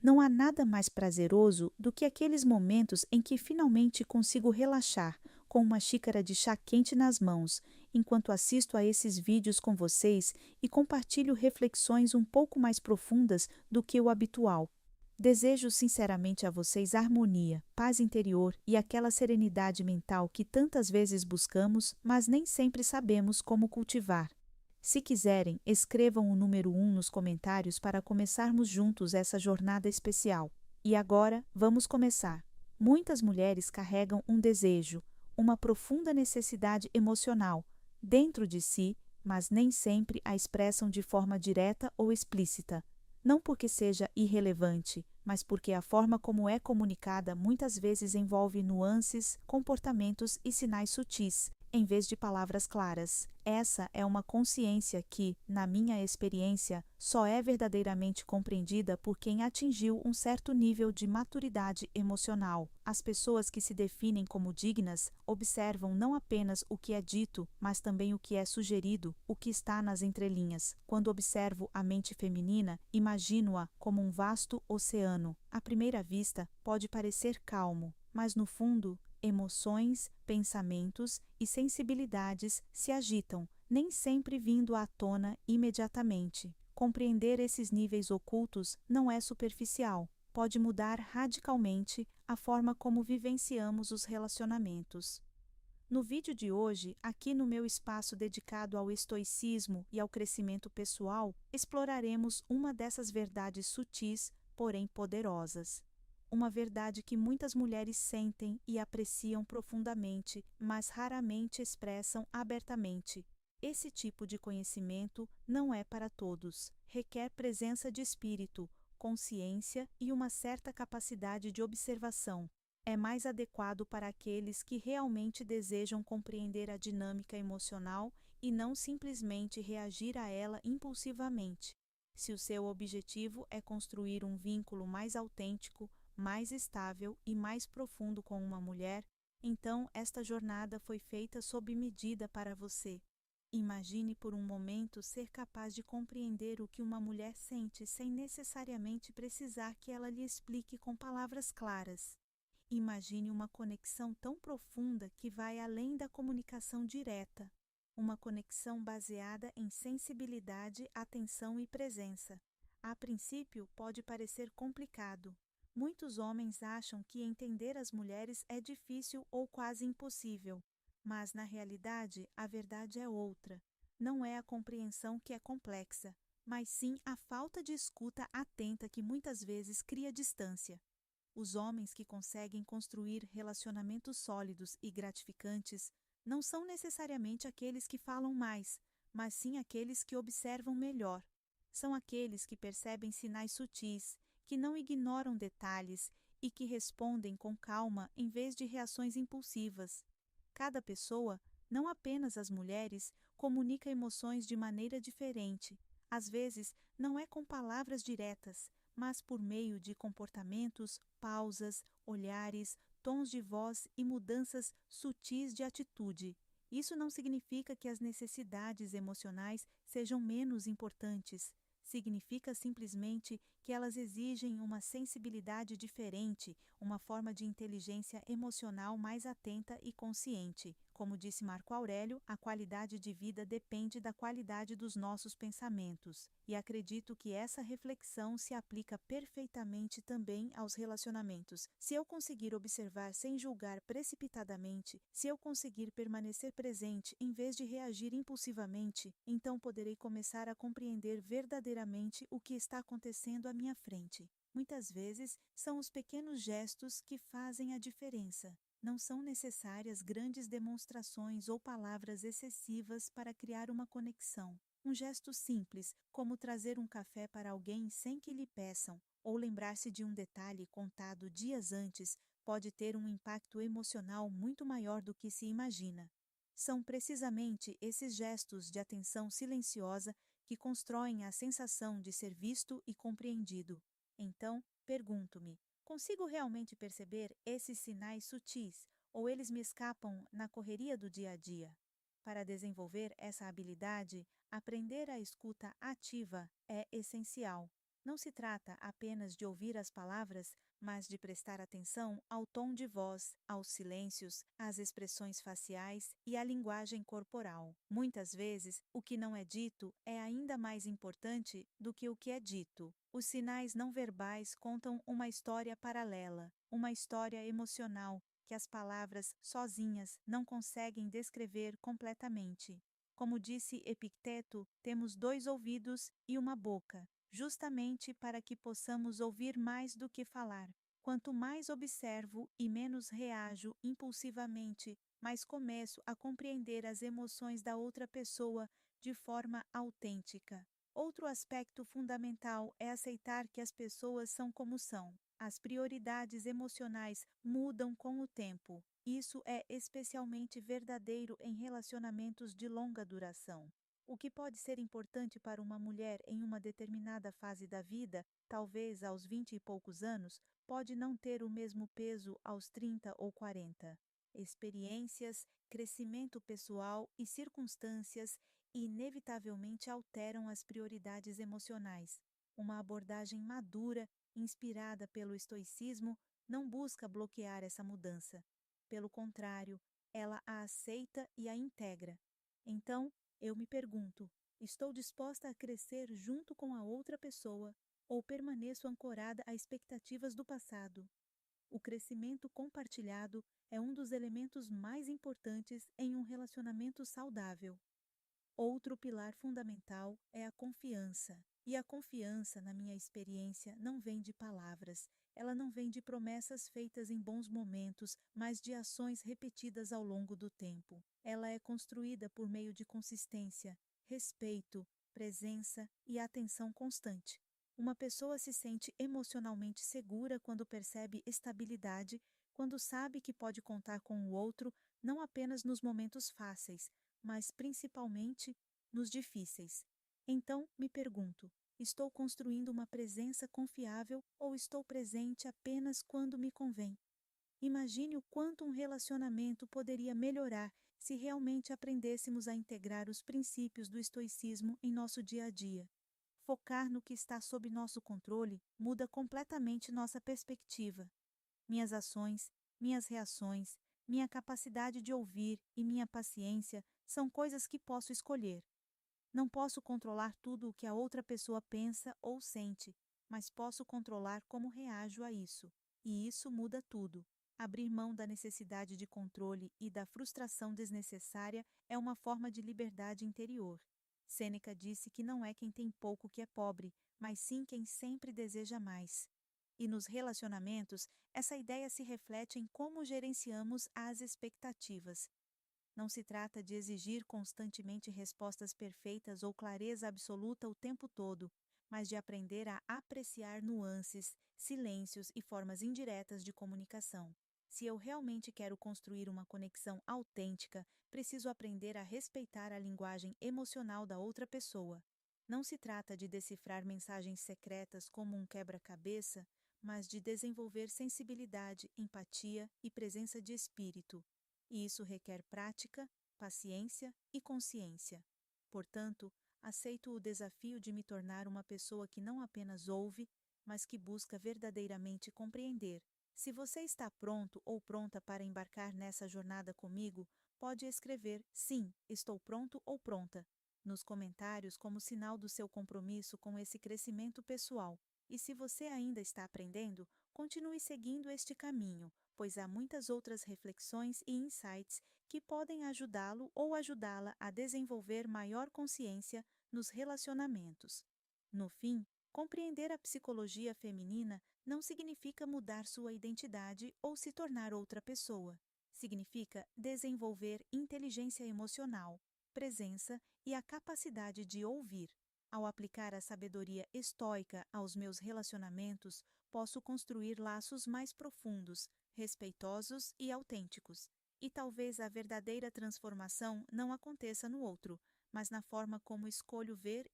Não há nada mais prazeroso do que aqueles momentos em que finalmente consigo relaxar, com uma xícara de chá quente nas mãos, enquanto assisto a esses vídeos com vocês e compartilho reflexões um pouco mais profundas do que o habitual. Desejo sinceramente a vocês harmonia, paz interior e aquela serenidade mental que tantas vezes buscamos, mas nem sempre sabemos como cultivar. Se quiserem, escrevam o número 1 nos comentários para começarmos juntos essa jornada especial. E agora, vamos começar. Muitas mulheres carregam um desejo, uma profunda necessidade emocional, dentro de si, mas nem sempre a expressam de forma direta ou explícita. Não porque seja irrelevante, mas porque a forma como é comunicada muitas vezes envolve nuances, comportamentos e sinais sutis, em vez de palavras claras. Essa é uma consciência que, na minha experiência, só é verdadeiramente compreendida por quem atingiu um certo nível de maturidade emocional. As pessoas que se definem como dignas observam não apenas o que é dito, mas também o que é sugerido, o que está nas entrelinhas. Quando observo a mente feminina, imagino-a como um vasto oceano. À primeira vista, pode parecer calmo, mas no fundo, emoções, pensamentos e sensibilidades se agitam, nem sempre vindo à tona imediatamente. Compreender esses níveis ocultos não é superficial, pode mudar radicalmente a forma como vivenciamos os relacionamentos. No vídeo de hoje, aqui no meu espaço dedicado ao estoicismo e ao crescimento pessoal, exploraremos uma dessas verdades sutis, porém poderosas. Uma verdade que muitas mulheres sentem e apreciam profundamente, mas raramente expressam abertamente. Esse tipo de conhecimento não é para todos. Requer presença de espírito, consciência e uma certa capacidade de observação. É mais adequado para aqueles que realmente desejam compreender a dinâmica emocional e não simplesmente reagir a ela impulsivamente. Se o seu objetivo é construir um vínculo mais autêntico, mais estável e mais profundo com uma mulher, então esta jornada foi feita sob medida para você. Imagine por um momento ser capaz de compreender o que uma mulher sente sem necessariamente precisar que ela lhe explique com palavras claras. Imagine uma conexão tão profunda que vai além da comunicação direta. Uma conexão baseada em sensibilidade, atenção e presença. A princípio, pode parecer complicado. Muitos homens acham que entender as mulheres é difícil ou quase impossível. Mas, na realidade, a verdade é outra. Não é a compreensão que é complexa, mas sim a falta de escuta atenta que muitas vezes cria distância. Os homens que conseguem construir relacionamentos sólidos e gratificantes não são necessariamente aqueles que falam mais, mas sim aqueles que observam melhor. São aqueles que percebem sinais sutis, que não ignoram detalhes e que respondem com calma em vez de reações impulsivas. Cada pessoa, não apenas as mulheres, comunica emoções de maneira diferente. Às vezes, não é com palavras diretas, mas por meio de comportamentos, pausas, olhares, tons de voz e mudanças sutis de atitude. Isso não significa que as necessidades emocionais sejam menos importantes. Significa simplesmente que elas exigem uma sensibilidade diferente, uma forma de inteligência emocional mais atenta e consciente. Como disse Marco Aurélio, a qualidade de vida depende da qualidade dos nossos pensamentos. E acredito que essa reflexão se aplica perfeitamente também aos relacionamentos. Se eu conseguir observar sem julgar precipitadamente, se eu conseguir permanecer presente em vez de reagir impulsivamente, então poderei começar a compreender verdadeiramente o que está acontecendo à minha frente. Muitas vezes, são os pequenos gestos que fazem a diferença. Não são necessárias grandes demonstrações ou palavras excessivas para criar uma conexão. Um gesto simples, como trazer um café para alguém sem que lhe peçam, ou lembrar-se de um detalhe contado dias antes, pode ter um impacto emocional muito maior do que se imagina. São precisamente esses gestos de atenção silenciosa que constroem a sensação de ser visto e compreendido. Então, pergunto-me: consigo realmente perceber esses sinais sutis, ou eles me escapam na correria do dia a dia? Para desenvolver essa habilidade, aprender a escuta ativa é essencial. Não se trata apenas de ouvir as palavras, mas de prestar atenção ao tom de voz, aos silêncios, às expressões faciais e à linguagem corporal. Muitas vezes, o que não é dito é ainda mais importante do que o que é dito. Os sinais não verbais contam uma história paralela, uma história emocional que as palavras sozinhas não conseguem descrever completamente. Como disse Epicteto, temos 2 ouvidos e uma boca, justamente para que possamos ouvir mais do que falar. Quanto mais observo e menos reajo impulsivamente, mais começo a compreender as emoções da outra pessoa de forma autêntica. Outro aspecto fundamental é aceitar que as pessoas são como são. As prioridades emocionais mudam com o tempo. Isso é especialmente verdadeiro em relacionamentos de longa duração. O que pode ser importante para uma mulher em uma determinada fase da vida, talvez aos 20 e poucos anos, pode não ter o mesmo peso aos 30 ou 40. Experiências, crescimento pessoal e circunstâncias inevitavelmente alteram as prioridades emocionais. Uma abordagem madura, inspirada pelo estoicismo, não busca bloquear essa mudança. Pelo contrário, ela a aceita e a integra. Então, eu me pergunto: estou disposta a crescer junto com a outra pessoa ou permaneço ancorada a expectativas do passado? O crescimento compartilhado é um dos elementos mais importantes em um relacionamento saudável. Outro pilar fundamental é a confiança. E a confiança, na minha experiência, não vem de palavras. Ela não vem de promessas feitas em bons momentos, mas de ações repetidas ao longo do tempo. Ela é construída por meio de consistência, respeito, presença e atenção constante. Uma pessoa se sente emocionalmente segura quando percebe estabilidade, quando sabe que pode contar com o outro, não apenas nos momentos fáceis, mas principalmente nos difíceis. Então, me pergunto: estou construindo uma presença confiável ou estou presente apenas quando me convém? Imagine o quanto um relacionamento poderia melhorar se realmente aprendêssemos a integrar os princípios do estoicismo em nosso dia a dia. Focar no que está sob nosso controle muda completamente nossa perspectiva. Minhas ações, minhas reações, minha capacidade de ouvir e minha paciência são coisas que posso escolher. Não posso controlar tudo o que a outra pessoa pensa ou sente, mas posso controlar como reajo a isso. E isso muda tudo. Abrir mão da necessidade de controle e da frustração desnecessária é uma forma de liberdade interior. Sêneca disse que não é quem tem pouco que é pobre, mas sim quem sempre deseja mais. E nos relacionamentos, essa ideia se reflete em como gerenciamos as expectativas. Não se trata de exigir constantemente respostas perfeitas ou clareza absoluta o tempo todo, mas de aprender a apreciar nuances, silêncios e formas indiretas de comunicação. Se eu realmente quero construir uma conexão autêntica, preciso aprender a respeitar a linguagem emocional da outra pessoa. Não se trata de decifrar mensagens secretas como um quebra-cabeça, mas de desenvolver sensibilidade, empatia e presença de espírito. E isso requer prática, paciência e consciência. Portanto, aceito o desafio de me tornar uma pessoa que não apenas ouve, mas que busca verdadeiramente compreender. Se você está pronto ou pronta para embarcar nessa jornada comigo, pode escrever "Sim, estou pronto ou pronta" nos comentários como sinal do seu compromisso com esse crescimento pessoal. E se você ainda está aprendendo, continue seguindo este caminho, pois há muitas outras reflexões e insights que podem ajudá-lo ou ajudá-la a desenvolver maior consciência nos relacionamentos. No fim, compreender a psicologia feminina não significa mudar sua identidade ou se tornar outra pessoa. Significa desenvolver inteligência emocional, presença e a capacidade de ouvir. Ao aplicar a sabedoria estoica aos meus relacionamentos, posso construir laços mais profundos, respeitosos e autênticos. E talvez a verdadeira transformação não aconteça no outro, mas na forma como escolho ver